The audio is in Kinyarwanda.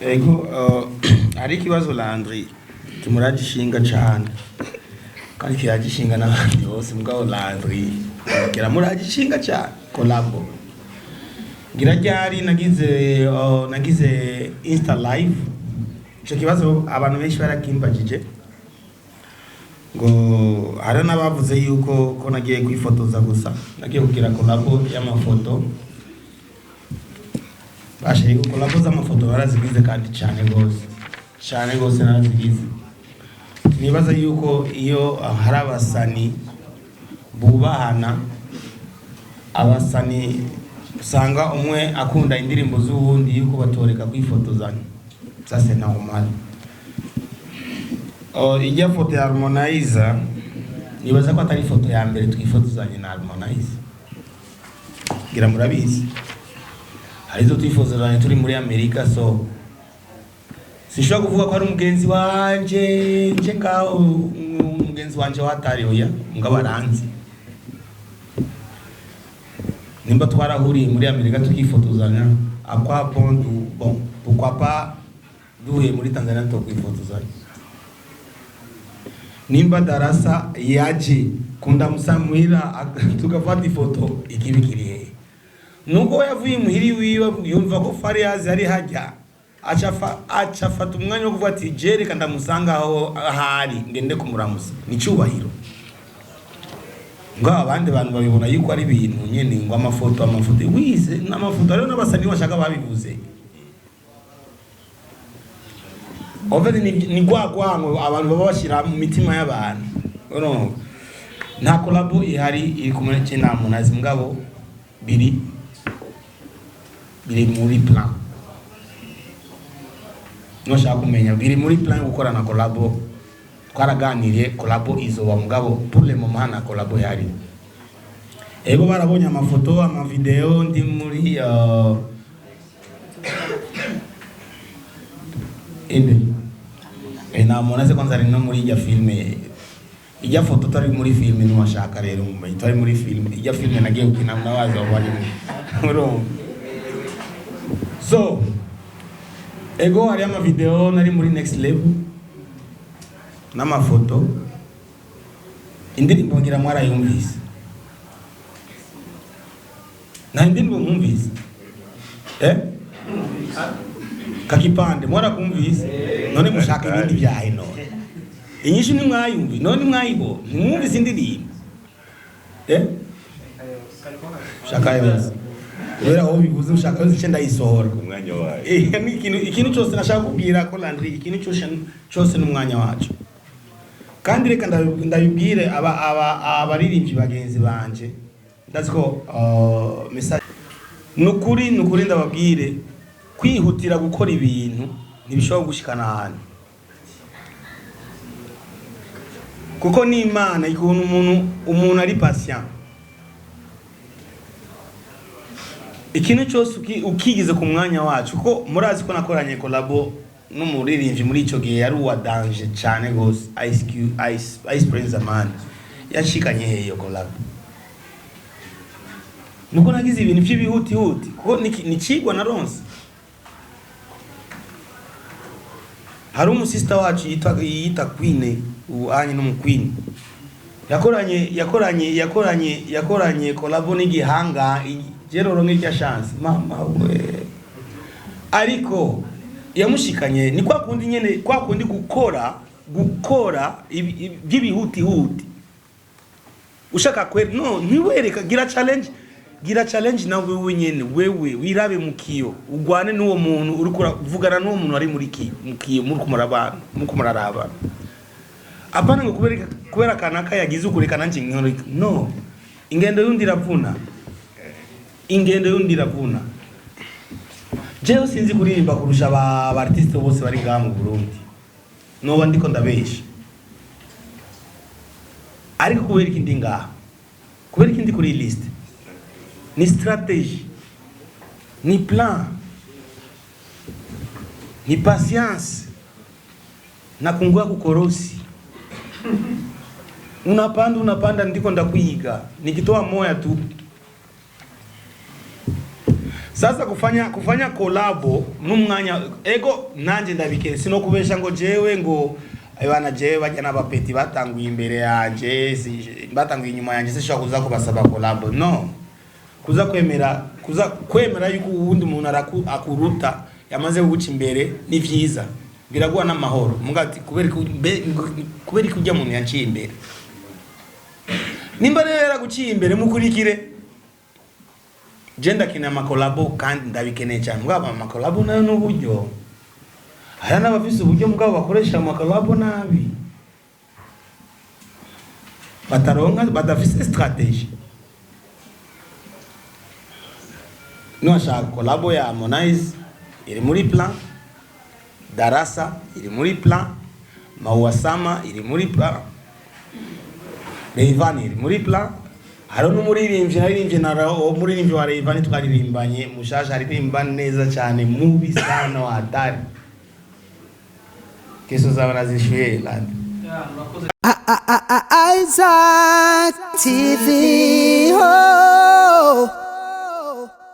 Ego ari ikibazo Landry kimuragishinga cyane kandi kiragishinga n'abandi bose mugabo Landry kiramuragishinga cyane collabo gira ryari nagize Insta live ico kibazo abantu benshi barakimbagije ngo hari n'abavuze yuko ko nagiye kwifotoza gusa nagiye kugira collabo y'amafoto bashe yuko collabo z'amafoto barazigize kandi cyane gose narazigize nibaza yuko iyo hari abasani bubahana abasani usanga umwe akunda indirimbo z'uwundi yuko batoreka kwifotozanya ça c'est normal. Ijya foto ya Harmonize nibaza ko atari foto ya mbere twifotozanye na Harmonize gira murabizi harizo twifotozanye turi muri Amerika so sishobora kuvuga ko ari umugenzi wanje nje ngaho umugenzi wanje watari oya mugabo aranzi nimba twarahuriye muri Amerika tukifotozanya akwa pondu bon pourquoi pas duhuye muri Tanzania tukwifotozanya nimba darasa yaje kunda musamwira tukafata ifoto ikibikiriye nuko yavuye muhiri wiwe yumva ko Fariaz ari hajya acafata umwanya wo kuvuga ati jere kanda musanga aho ahari ngende kumuramusa ni cyubahiro ngo abandi bantu babibona yuko ari ibintu nyene ngo amafoto wize n'amafoto rero n'abasani bashaka babivuze overi ni gwagwango abantu baba bashira mu mitima y'abantu no nta collabo ihari iri kumwe cyane Harmonize mugabo biri muri plan noshaka kumenya biri muri plan gukora na collabo twaraganiriye collabo izoba mugabo pour le moment na collabo yari ego barabonye amafoto amavideo ndi muri na Harmonize kwanza ari no muri ya filme ijya foto tari muri filme n'washaka rero mumenya tari muri filme ijya filme nagiye gukina nabaza bari muri so ego hari ama video nari muri next level n'amafoto indirimbo ngira mwarayumvise na indirimbo mwumvise kakipande mwarakumvise none mushaka ibindi byahe none inyishu ni mwayumvi none mwayibo mwumvise indirimbo shaka yose rero aho bivuze ushaka yose cyenda yisohora ku mwanya wayo ikintu cyose nashaka kubwira ko Landry ikintu cyose n'umwanya wacu kandi reka ndabibwire abaririmbyi bagenzi banje ndaziko message nukuri ndababwire kwihutira gukora ibintu ntibishobora gushikana ahantu kuko ni Imana ikuntu umuntu ari patient ikintu cyose ukigize ku mwanya wacu kuko murazi ko nakoranye collabo n'umuririmbyi muri ico gihe yari uwa danger cyane gose Ice Prince Amani yashikanye heyo collabo nuko nagize ibintu by'ibihuti kuko ni cigwa na ronse hari umusista wacu yita Queen uanye no Queen yakoranye collabo n'igihanga jeroro nk'irya chance mama we ariko yamushikanye ni kwa kundi nyene kwa kundi gukora by'ibihuti ushaka kweri no ntiwereka gira challenge na wewe nyene wewe wirabe mukiyo ugwane n'uwo muntu uri kuvugana n'uwo muntu ari muri mukiyo muri kumuraraba apana ngo kubera kanaka yagize ukureka nanje no ingendo yundi ravuna jewe sinzi kuririmba kurusha aba artiste bose bari ngaha mu Burundi no ndiko ndabesha ariko kubera ikindi ngaha kubera ikindi kuri list ni stratégie ni plan ni patience na kungua kukorosi unapanda ndiko ndakwiga nikitoa moya tu Sasa kufanya collabo n'umwanya ego nanje ndabikere sino kubesha ngo jewe ngo abana jewe bajya n'abapeti batanguye imbere yanje batanguye inyuma yanje sishaka kuza kubasaba collabo no kuza kwemera yuko uwundi umuntu akuruta yamaze guca imbere ni vyiza biraguha n'amahoro mugati kubera kujya umuntu yaciye imbere nimba rero yaraguciye imbere mukurikire jenda kina makolabo kandi ndabikeneye cyane mugabo amakolabo nayo n'uburyo aya n'abafise uburyo mugabo bakoresha amakolabo nabi bataronka badafise strategy no shaka kolabo ya Harmonize iri muri plan Darasa iri muri plan Mawasama iri muri plan Rayvanny iri muri plan haro n'umuririmbyi umuririmbyi wa Rayvanny twaririmbanye mushasha aririmba neza cyane mubi sana wa hatari keso zabana zishuye land Isaac TV.